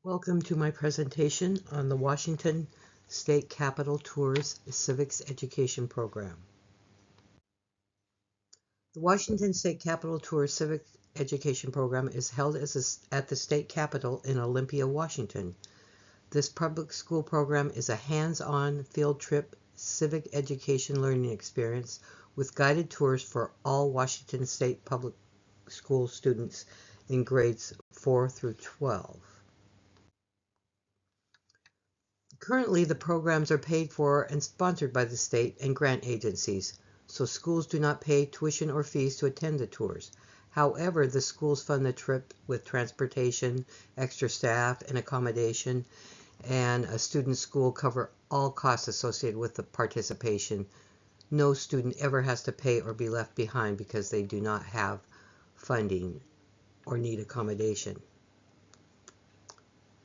Welcome to my presentation on the Washington State Capitol Tours Civics Education Program. The Washington State Capitol Tours Civics Education Program is held at the state capitol in Olympia, Washington. This public school program is a hands-on field trip civic education learning experience with guided tours for all Washington State public school students in grades 4 through 12. Currently, the programs are paid for and sponsored by the state and grant agencies, so schools do not pay tuition or fees to attend the tours. However, the schools fund the trip with transportation, extra staff, and accommodation, and a student school cover all costs associated with the participation. No student ever has to pay or be left behind because they do not have funding or need accommodation.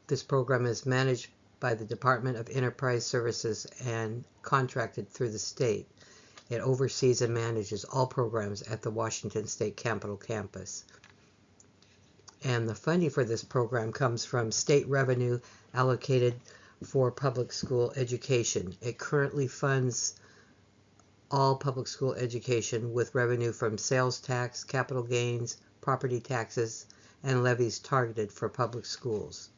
This program is managed by the Department of Enterprise Services and contracted through the state. It oversees and manages all programs at the Washington State Capitol campus. And the funding for this program comes from state revenue allocated for public school education. It currently funds all public school education with revenue from sales tax, capital gains, property taxes, and levies targeted for public schools.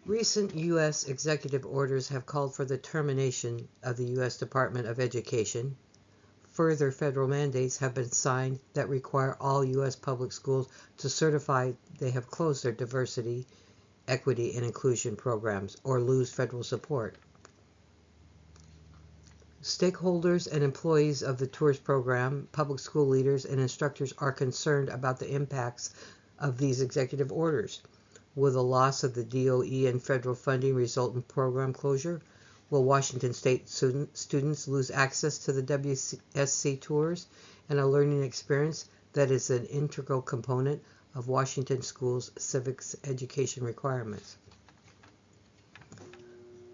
Recent U.S. executive orders have called for the termination of the U.S. Department of Education. Further federal mandates have been signed that require all U.S. public schools to certify they have closed their diversity, equity, and inclusion programs or lose federal support. Stakeholders and employees of the Tours program, public school leaders, and instructors are concerned about the impacts of these executive orders. Will the loss of the DOE and federal funding result in program closure? Will Washington State students lose access to the WSC tours and a learning experience that is an integral component of Washington schools' civics education requirements?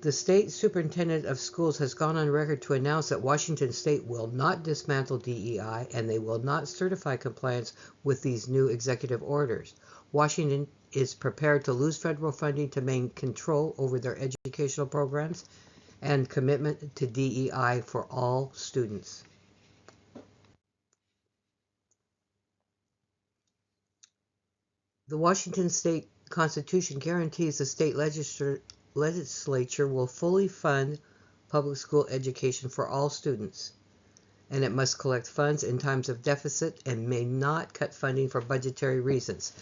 The state superintendent of schools has gone on record to announce that Washington State will not dismantle DEI and they will not certify compliance with these new executive orders. Washington is prepared to lose federal funding to maintain control over their educational programs and commitment to DEI for all students. The Washington State Constitution guarantees the state legislature will fully fund public school education for all students, and it must collect funds in times of deficit and may not cut funding for budgetary reasons.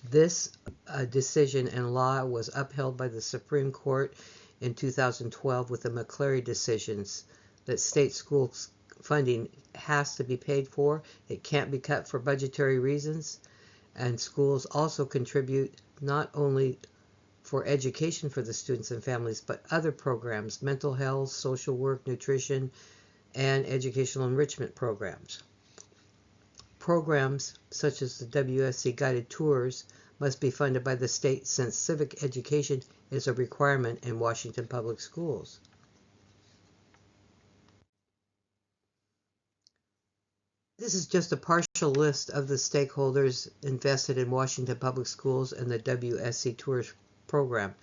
This decision and law was upheld by the Supreme Court in 2012 with the McCleary decisions that state school funding has to be paid for. It can't be cut for budgetary reasons, and schools also contribute not only for education for the students and families, but other programs, mental health, social work, nutrition, and educational enrichment programs. Programs such as the WSC guided tours must be funded by the state since civic education is a requirement in Washington public schools. This is just a partial list of the stakeholders invested in Washington public schools and the WSC tours program.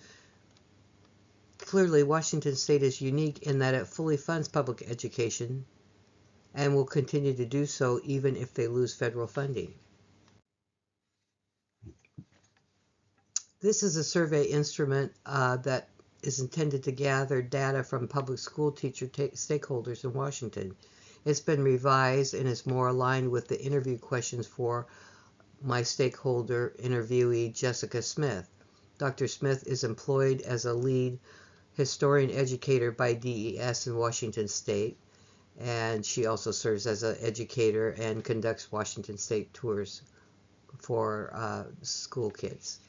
Clearly, Washington State is unique in that it fully funds public education and will continue to do so even if they lose federal funding. This is a survey instrument that is intended to gather data from public school teacher stakeholders in Washington. It's been revised and is more aligned with the interview questions for my stakeholder interviewee, Jessica Smith. Dr. Smith is employed as a lead historian educator by DES in Washington State, and she also serves as an educator and conducts Washington State tours for school kids.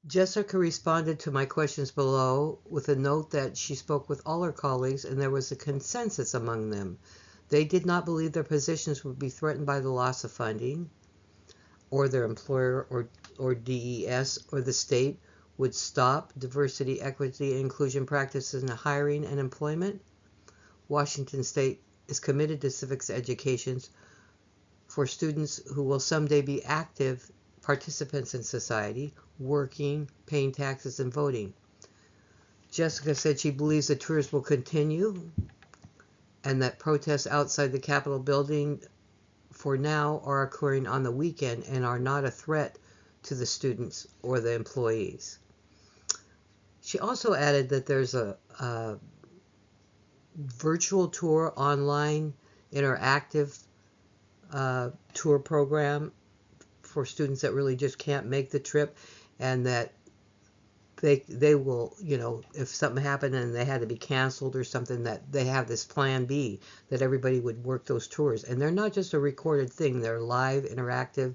Jessica responded to my questions below with a note that she spoke with all her colleagues and there was a consensus among them. They did not believe their positions would be threatened by the loss of funding, or their employer or DES or the state would stop diversity, equity, and inclusion practices in hiring and employment. Washington State is committed to civics education for students who will someday be active participants in society, working, paying taxes, and voting. Jessica said she believes the tours will continue and that protests outside the Capitol building for now are occurring on the weekend and are not a threat to the students or the employees. She also added that there's a virtual tour online interactive tour program for students that really just can't make the trip, and that they will, if something happened and they had to be canceled or something, that they have this plan B, that everybody would work those tours. And they're not just a recorded thing, they're live, interactive,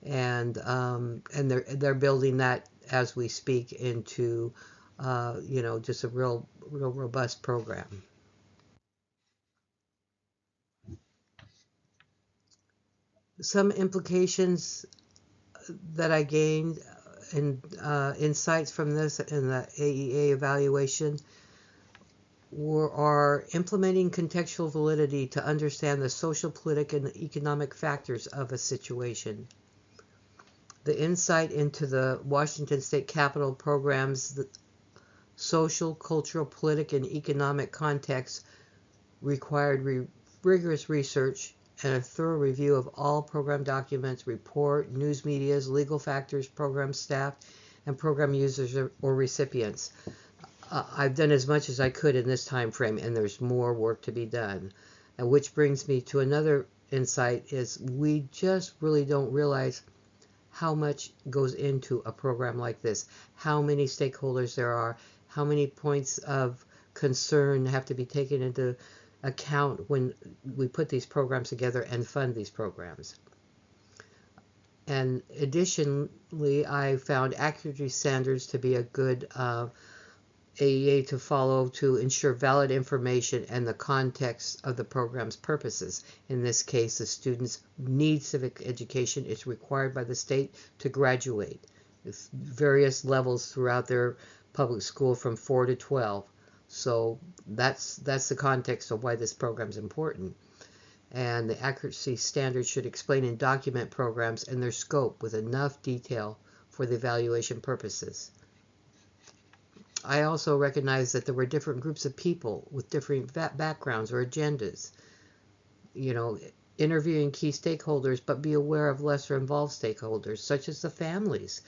and they're building that as we speak into just a real robust program. Some implications that I gained and insights from this in the AEA evaluation are implementing contextual validity to understand the social, political, and economic factors of a situation. The insight into the Washington State Capitol program's social, cultural, political, and economic context required rigorous research and a thorough review of all program documents, report, news medias, legal factors, program staff, and program users or recipients. I've done as much as I could in this time frame, and there's more work to be done. And which brings me to another insight: is we just really don't realize how much goes into a program like this, how many stakeholders there are, how many points of concern have to be taken into account when we put these programs together and fund these programs. And additionally, I found accuracy standards to be a good AEA to follow to ensure valid information and the context of the program's purposes. In this case, the students need civic education. It's required by the state to graduate. It's various levels throughout their public school from 4 to 12. So that's the context of why this program is important. And the accuracy standards should explain and document programs and their scope with enough detail for the evaluation purposes. I also recognize that there were different groups of people with different backgrounds or agendas. Interviewing key stakeholders, but be aware of lesser involved stakeholders, such as the families.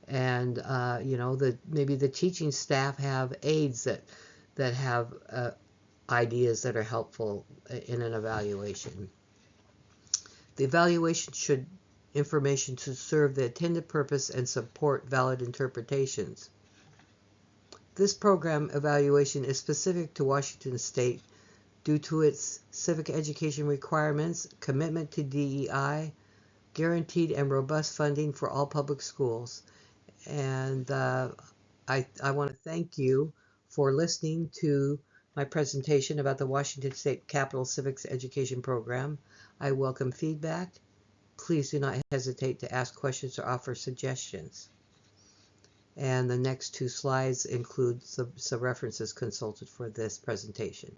And, maybe the teaching staff have aides that have ideas that are helpful in an evaluation. The evaluation information should serve the intended purpose and support valid interpretations. This program evaluation is specific to Washington State due to its civic education requirements, commitment to DEI, guaranteed and robust funding for all public schools. And I want to thank you for listening to my presentation about the Washington State Capitol Civics Education Program. I welcome feedback. Please do not hesitate to ask questions or offer suggestions. And the next two slides include some references consulted for this presentation.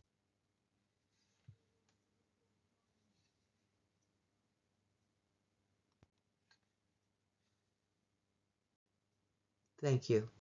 Thank you.